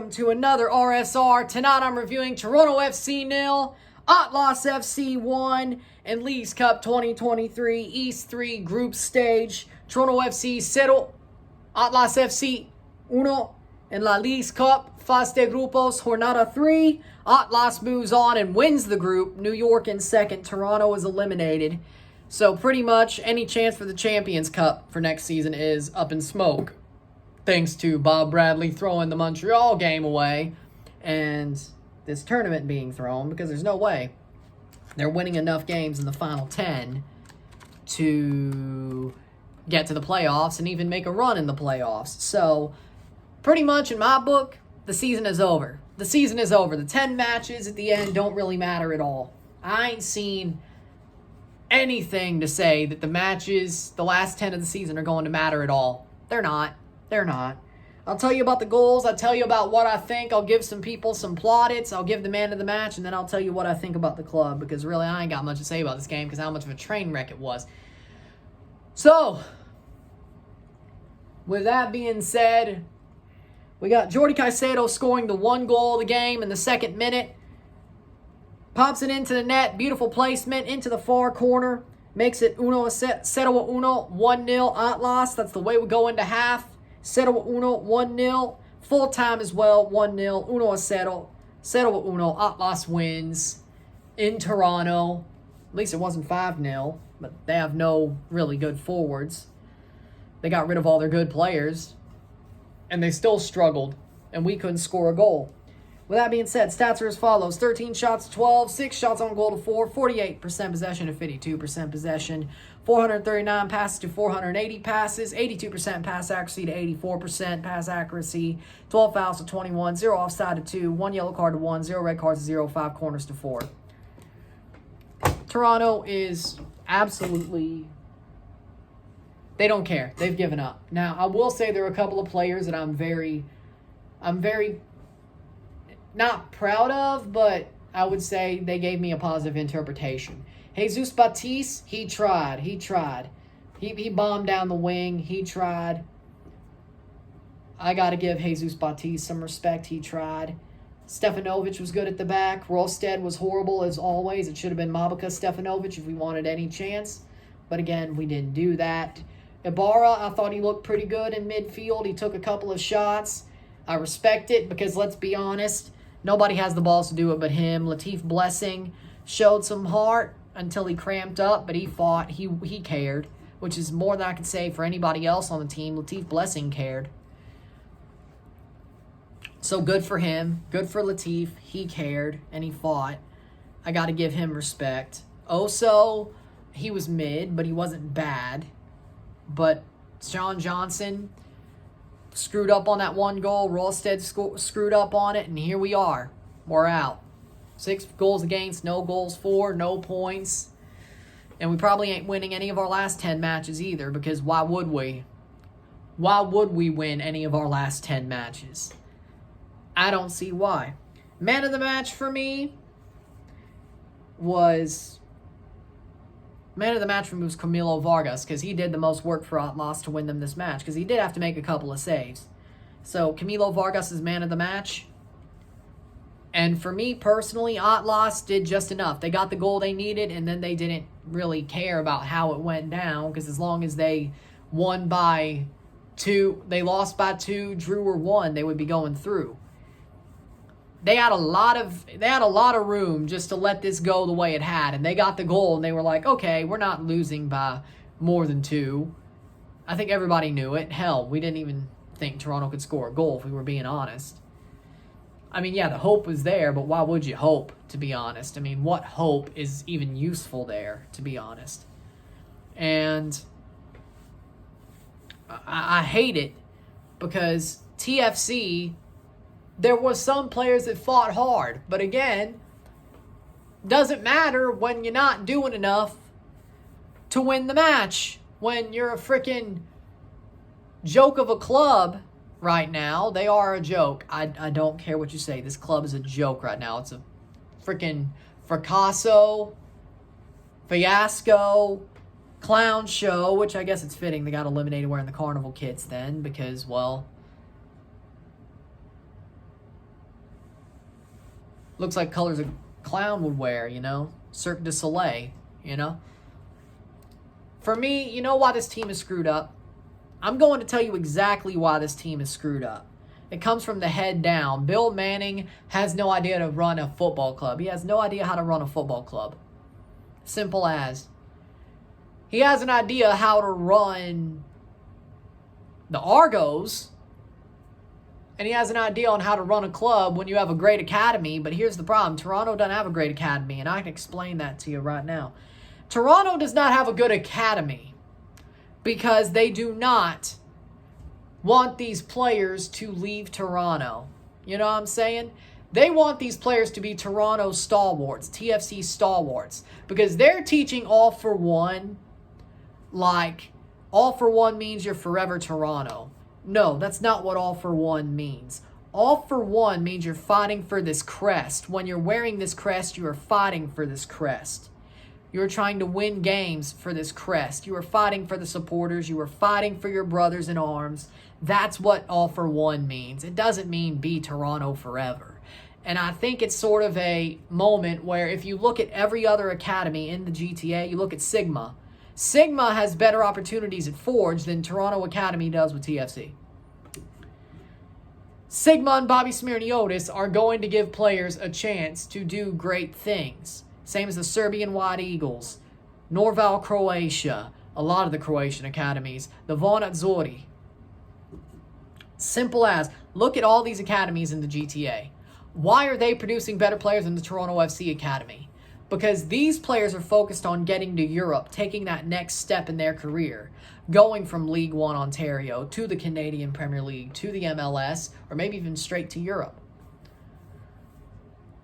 welcome to another RSR. Tonight I'm reviewing Toronto FC 0, Atlas FC 1, and Leagues Cup 2023 East 3 Group Stage. Toronto FC 0, Atlas FC 1, in La Leagues Cup, Fase de Grupos, Jornada 3. Atlas moves on and wins the group. New York in second. Toronto is eliminated. So pretty much any chance for the Champions Cup for next season is up in smoke, thanks to Bob Bradley throwing the Montreal game away and this tournament being thrown, because there's no way they're winning enough games in the final 10 to get to the playoffs and even make a run in the playoffs. So pretty much in my book, the season is over. The season is over. The 10 matches at the end don't really matter at all. I ain't seen anything to say that the matches, the last 10 of the season, are going to matter at all. They're not. They're not. I'll tell you about the goals. I'll tell you about what I think. I'll give some people some plaudits. I'll give the man of the match, and then I'll tell you what I think about the club, because really I ain't got much to say about this game because how much of a train wreck it was. So, with that being said, we got Jordi Caicedo scoring the one goal of the game in the second minute. Pops it into the net. Beautiful placement into the far corner. Makes it 1-0, 1-0 Atlas. That's the way we go into half. 0-1, 1-0. Full time as well, 1-0. 1-0. 0-1. Atlas wins in Toronto. At least it wasn't 5-0, but they have no really good forwards. They got rid of all their good players, and they still struggled, and we couldn't score a goal. With that being said, stats are as follows. 13 shots to 12, 6 shots on goal to 4, 48% possession to 52% possession, 439 passes to 480 passes, 82% pass accuracy to 84% pass accuracy, 12 fouls to 21, 0 offside to 2, 1 yellow card to 1, 0 red cards to 0, 5 corners to 4. Toronto is absolutely... they don't care. They've given up. Now, I will say there are a couple of players that I'm very not proud of, but I would say they gave me a positive interpretation. Jesus Batiste, he tried. He bombed down the wing. He tried. I got to give Jesus Batiste some respect. He tried. Stefanovic was good at the back. Rosted was horrible as always. It should have been Mabica Stefanovic if we wanted any chance. But again, we didn't do that. Ibarra, I thought he looked pretty good in midfield. He took a couple of shots. I respect it because, let's be honest, nobody has the balls to do it but him. Latif Blessing showed some heart until he cramped up, but he fought. He cared, which is more than I could say for anybody else on the team. Latif Blessing cared. So good for him. Good for Latif. He cared, and he fought. I got to give him respect. Oso, he was mid, but he wasn't bad. But Sean Johnson screwed up on that one goal. Rosted screwed up on it, and here we are. We're out. 6 goals against, no goals for, no points. And we probably ain't winning any of our last 10 matches either, because why would we? Why would we win any of our last 10 matches? I don't see why. Man of the match for me was... man of the match for me was Camilo Vargas, because he did the most work for Atlas to win them this match, because he did have to make a couple of saves. So Camilo Vargas is man of the match. And for me personally, Atlas did just enough. They got the goal they needed, and then they didn't really care about how it went down, because as long as they won by 2, they lost by 2, drew or won, they would be going through. They had a lot of room just to let this go the way it had, and they got the goal, and they were like, okay, we're not losing by more than 2. I think everybody knew it. Hell, we didn't even think Toronto could score a goal, if we were being honest. I mean, yeah, the hope was there, but why would you hope, to be honest? I mean, what hope is even useful there, to be honest? And I hate it, because TFC... there was some players that fought hard. But again, doesn't matter when you're not doing enough to win the match. When you're a freaking joke of a club right now. They are a joke. I don't care what you say. This club is a joke right now. It's a freaking fracasso, fiasco, clown show, which I guess it's fitting. They got eliminated wearing the carnival kits then because, well... Looks like colors a clown would wear, you know? Cirque du Soleil, you know? For me, you know why this team is screwed up? I'm going to tell you exactly why this team is screwed up. It comes from the head down. Bill Manning has no idea to run a football club. He has no idea how to run a football club. Simple as. He has an idea how to run the Argos, and he has an idea on how to run a club when you have a great academy, but here's the problem. Toronto doesn't have a great academy, and I can explain that to you right now. Toronto does not have a good academy because they do not want these players to leave Toronto. You know what I'm saying? They want these players to be Toronto stalwarts, TFC stalwarts, because they're teaching all for one, like all for one means you're forever Toronto. No, that's not what all for one means. All for one means you're fighting for this crest. When you're wearing this crest, you are fighting for this crest. You are trying to win games for this crest. You are fighting for the supporters. You are fighting for your brothers in arms. That's what all for one means. It doesn't mean be Toronto forever. And I think it's sort of a moment where if you look at every other academy in the GTA, you look at Sigma. Sigma has better opportunities at Forge than Toronto Academy does with TFC. Sigma and Bobby Smirniotis are going to give players a chance to do great things. Same as the Serbian White Eagles, Norval, Croatia, a lot of the Croatian academies, the Von Azzurri. Simple as, look at all these academies in the GTA. Why are they producing better players than the Toronto FC Academy? Because these players are focused on getting to Europe, taking that next step in their career, going from League One Ontario to the Canadian Premier League, to the MLS, or maybe even straight to Europe.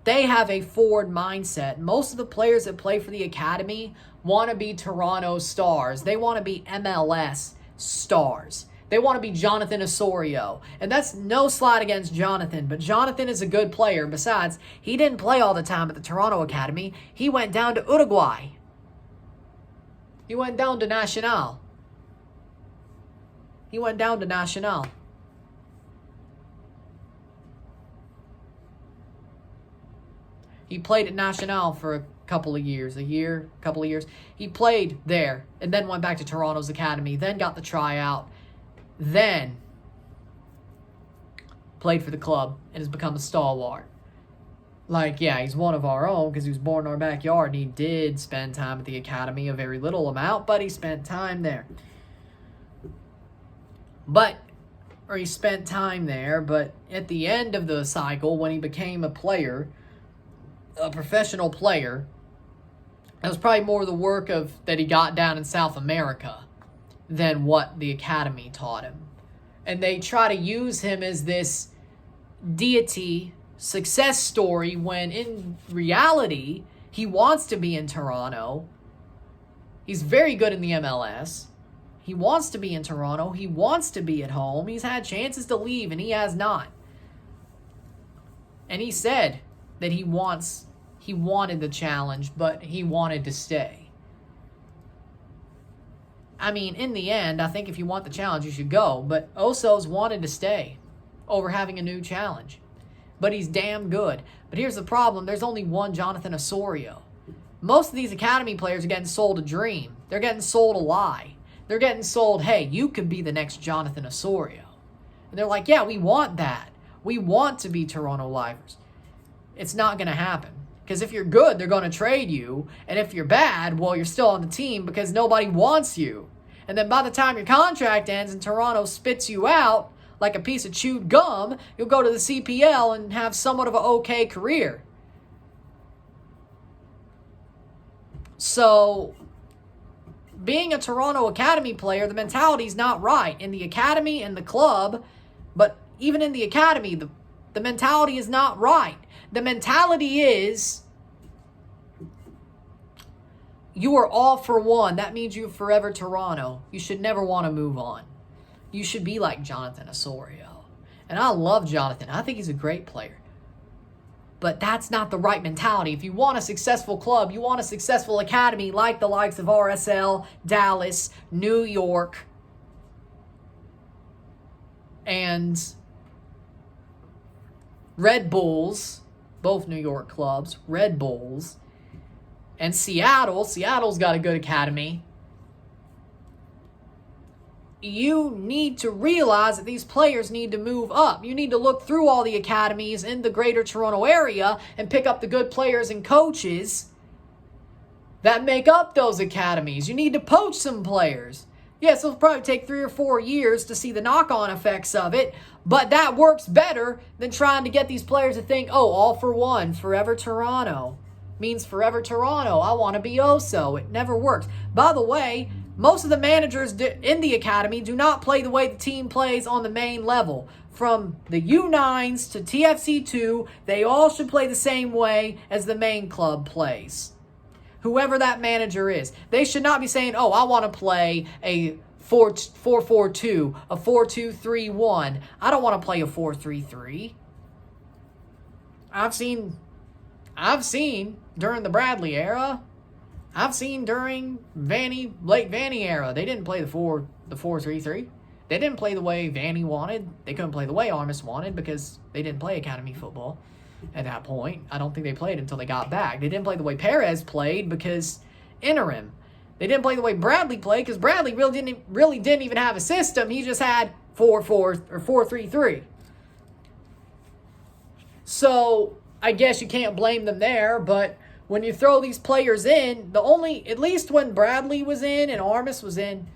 They have a forward mindset. Most of the players that play for the academy want to be Toronto stars. They want to be MLS stars. They want to be Jonathan Osorio. And that's no slight against Jonathan, but Jonathan is a good player. Besides, he didn't play all the time at the Toronto Academy. He went down to Uruguay. He went down to Nacional. He went down to Nacional. He played at Nacional for a couple of years. He played there and then went back to Toronto's academy, then got the tryout, then played for the club and has become a stalwart. Like, yeah, he's one of our own because he was born in our backyard, and he did spend time at the academy, a very little amount, but he spent time there. But at the end of the cycle, when he became a player, a professional player, it was probably more the work of that he got down in South America than what the academy taught him. And they try to use him as this deity success story when in reality he wants to be in Toronto. He's very good in the MLS. He wants to be in Toronto. He wants to be at home. He's had chances to leave and he has not. And he said that he wanted the challenge, but he wanted to stay. I mean, in the end, I think if you want the challenge, you should go. But Oso's wanted to stay over having a new challenge. But he's damn good. But here's the problem. There's only one Jonathan Osorio. Most of these academy players are getting sold a dream. They're getting sold a lie. They're getting sold, hey, you could be the next Jonathan Osorio. And they're like, yeah, we want that. We want to be Toronto Livers. It's not going to happen. Because if you're good, they're going to trade you. And if you're bad, well, you're still on the team because nobody wants you. And then by the time your contract ends and Toronto spits you out like a piece of chewed gum, you'll go to the CPL and have somewhat of an okay career. So, being a Toronto Academy player, the mentality's not right. In the academy and the club, but even in the academy, the mentality is not right. The mentality is you are all for one. That means you're forever Toronto. You should never want to move on. You should be like Jonathan Osorio. And I love Jonathan. I think he's a great player. But that's not the right mentality. If you want a successful club, you want a successful academy like the likes of RSL, Dallas, New York, and Red Bulls, both New York clubs, Red Bulls, and Seattle. Seattle's got a good academy. You need to realize that these players need to move up. You need to look through all the academies in the greater Toronto area and pick up the good players and coaches that make up those academies. You need to poach some players. Yes, it'll probably take 3 or 4 years to see the knock-on effects of it, but that works better than trying to get these players to think, oh, all for one, forever Toronto. Means forever Toronto. I want to be Oso. It never works. By the way, most of the managers in the academy do not play the way the team plays on the main level. From the U9s to TFC2, they all should play the same way as the main club plays. Whoever that manager is. They should not be saying, oh, I want to play a 4-4-2, a 4-2-3-1. I don't want to play a 4-3-3. I've seen during the Bradley era. I've seen during late Vanny era. They didn't play the 4-3-3. They didn't play the way Vanny wanted. They couldn't play the way Armas wanted because they didn't play academy football at that point. I don't think they played until they got back. They didn't play the way Perez played because interim. They didn't play the way Bradley played because Bradley really didn't even have a system. He just had 4-4 or 4-3-3. So I guess you can't blame them there, but when you throw these players in, at least when Bradley was in and Armas was in,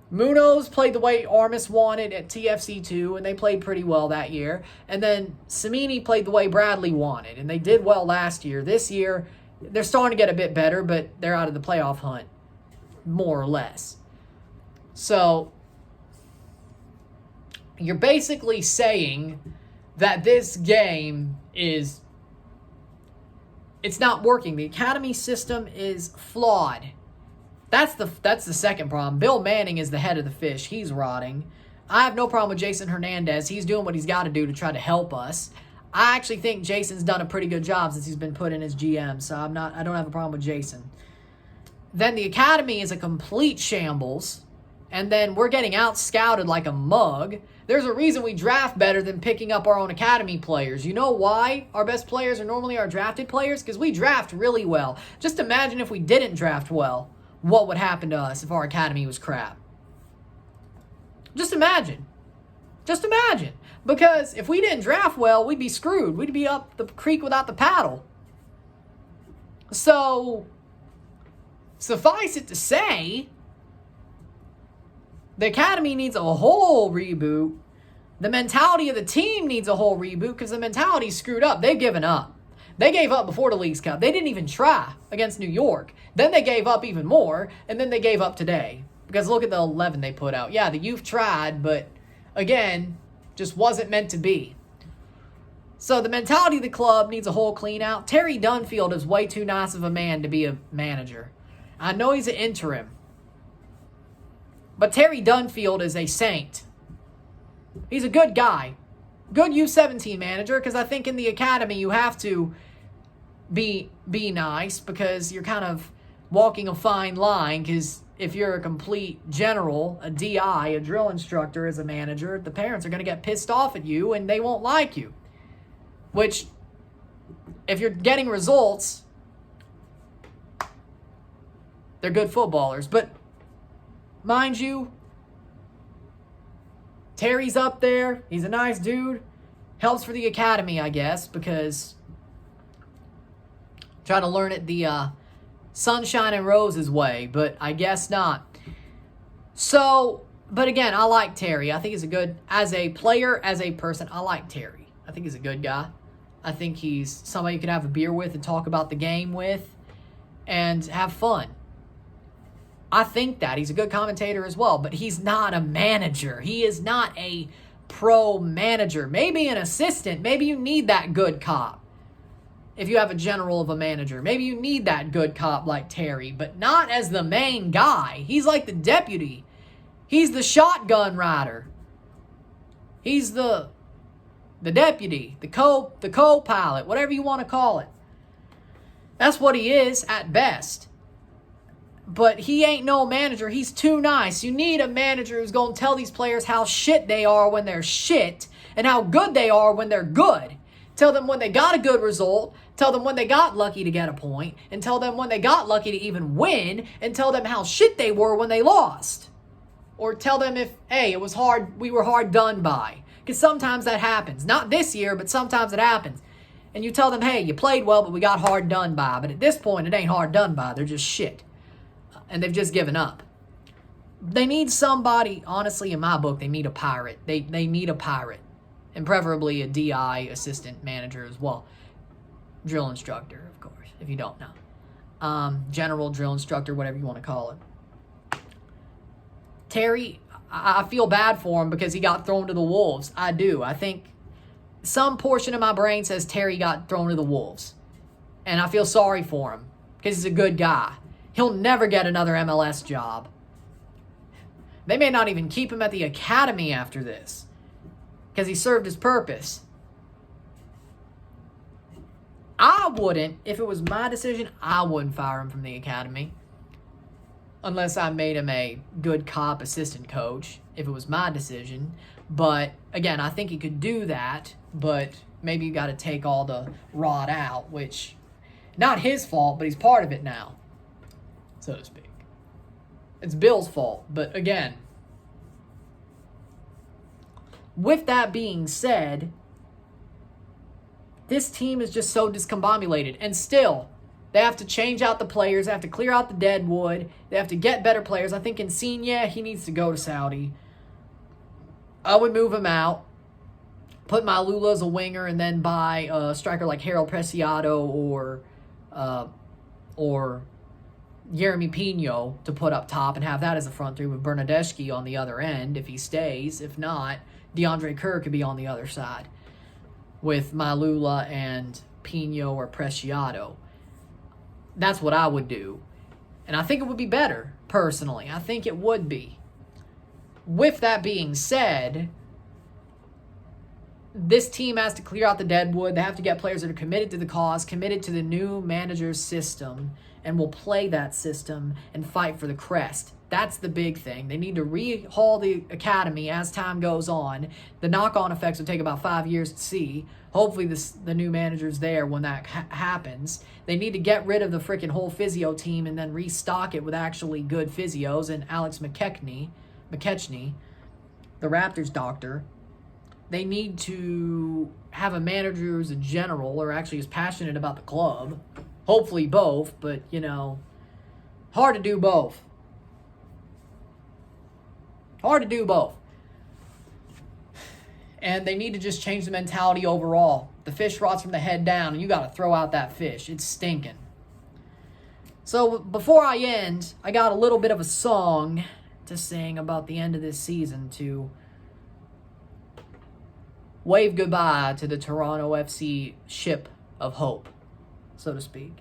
Munoz played the way Armas wanted at TFC2, and they played pretty well that year. And then Samini played the way Bradley wanted, and they did well last year. This year, they're starting to get a bit better, but they're out of the playoff hunt, more or less. So, you're basically saying that this game it's not working. The academy system is flawed. That's the second problem. Bill Manning is the head of the fish. He's rotting. I have no problem with Jason Hernandez. He's doing what he's got to do to try to help us. I actually think Jason's done a pretty good job since he's been put in as GM, so I don't have a problem with Jason. Then the academy is a complete shambles, and then we're getting out-scouted like a mug. There's a reason we draft better than picking up our own academy players. You know why our best players are normally our drafted players? Because we draft really well. Just imagine if we didn't draft well, what would happen to us if our academy was crap. Just imagine. Just imagine. Because if we didn't draft well, we'd be screwed. We'd be up the creek without the paddle. So, suffice it to say, the academy needs a whole reboot. The mentality of the team needs a whole reboot because the mentality's screwed up. They've given up. They gave up before the Leagues Cup. They didn't even try against New York. Then they gave up even more, and then they gave up today. Because look at the 11 they put out. Yeah, the youth tried, but again, just wasn't meant to be. So the mentality of the club needs a whole clean out. Terry Dunfield is way too nice of a man to be a manager. I know he's an interim. But Terry Dunfield is a saint. He's a good guy. Good U17 manager, because I think in the academy you have to be nice because you're kind of walking a fine line, because if you're a complete general, a DI, a drill instructor as a manager, the parents are going to get pissed off at you and they won't like you. Which, if you're getting results, they're good footballers. But mind you, Terry's up there. He's a nice dude. Helps for the academy, I guess, because trying to learn it the sunshine and roses way, but I guess not. So, but again, I like Terry. I think he's a good, as a player, as a person, I like Terry. I think he's a good guy. I think he's somebody you can have a beer with and talk about the game with and have fun. I think that. He's a good commentator as well, but he's not a manager. He is not a pro manager. Maybe an assistant. Maybe you need that good cop. If you have a general of a manager, maybe you need that good cop like Terry, but not as the main guy. He's like the deputy. He's the shotgun rider. He's the deputy, the co-pilot, whatever you want to call it. That's what he is at best. But he ain't no manager. He's too nice. You need a manager who's going to tell these players how shit they are when they're shit and how good they are when they're good. Tell them when they got a good result. Tell them when they got lucky to get a point. And tell them when they got lucky to even win. And tell them how shit they were when they lost. Or tell them if, hey, it was hard, we were hard done by. Because sometimes that happens. Not this year, but sometimes it happens. And you tell them, hey, you played well, but we got hard done by. But at this point, it ain't hard done by. They're just shit. And they've just given up. They need somebody, honestly, in my book, they need a pirate. They need a pirate. And preferably a DI assistant manager as well. Drill instructor, of course, if you don't know. General drill instructor, whatever you want to call it. Terry, I feel bad for him because he got thrown to the Wolves. I do. I think some portion of my brain says Terry got thrown to the Wolves. And I feel sorry for him because he's a good guy. He'll never get another MLS job. They may not even keep him at the academy after this because he served his purpose. I wouldn't, if it was my decision, I wouldn't fire him from the academy. Unless I made him a good cop assistant coach, if it was my decision. But, again, I think he could do that, but maybe you got to take all the rot out, which, not his fault, but he's part of it now, so to speak. It's Bill's fault, but again, with that being said, this team is just so discombobulated. And still, they have to change out the players. They have to clear out the dead wood. They have to get better players. I think Insigne, he needs to go to Saudi. I would move him out. Put Malula as a winger and then buy a striker like Harold Preciado or Jeremy Pino to put up top and have that as a front three with Bernadeschi on the other end if he stays. If not, DeAndre Kerr could be on the other side with Malula and Pino or Preciado. That's what I would do. And I think it would be better, personally. I think it would be. With that being said, this team has to clear out the deadwood. They have to get players that are committed to the cause, committed to the new manager's system, and will play that system and fight for the crest. That's the big thing. They need to rehaul the academy as time goes on. The knock-on effects will take about 5 years to see. Hopefully the new manager's there when that happens. They need to get rid of the freaking whole physio team and then restock it with actually good physios and Alex McKechnie, the Raptors doctor. They need to have a manager who's a general or actually is passionate about the club. Hopefully both, but, hard to do both. Hard to do both. And they need to just change the mentality overall. The fish rots from the head down, and you got to throw out that fish. It's stinking. So before I end, I got a little bit of a song to sing about the end of this season to wave goodbye to the Toronto FC ship of hope, so to speak.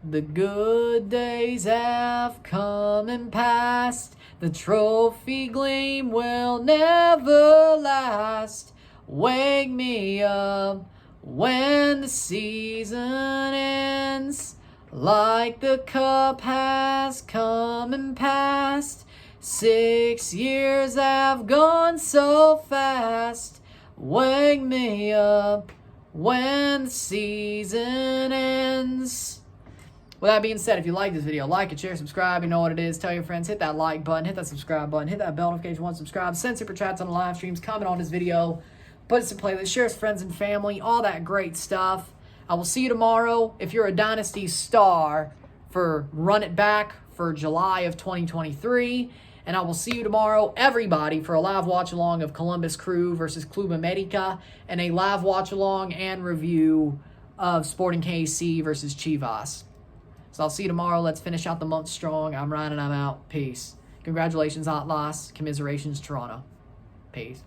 The good days have come and passed. The trophy gleam will never last. Wake me up when the season ends. Like the cup has come and passed. 6 years have gone so fast. Wake me up when the season ends. With that being said, if you like this video, like it, share, subscribe. You know what it is. Tell your friends. Hit that like button. Hit that subscribe button. Hit that bell notification once subscribe. Send super chats on the live streams. Comment on this video. Put it to playlist. Share it with friends and family. All that great stuff. I will see you tomorrow. If you're a Dynasty star, for Run It Back for July of 2023. And I will see you tomorrow, everybody, for a live watch-along of Columbus Crew versus Club America and a live watch-along and review of Sporting KC versus Chivas. So I'll see you tomorrow. Let's finish out the month strong. I'm Ryan and I'm out. Peace. Congratulations, Atlas. Commiserations, Toronto. Peace.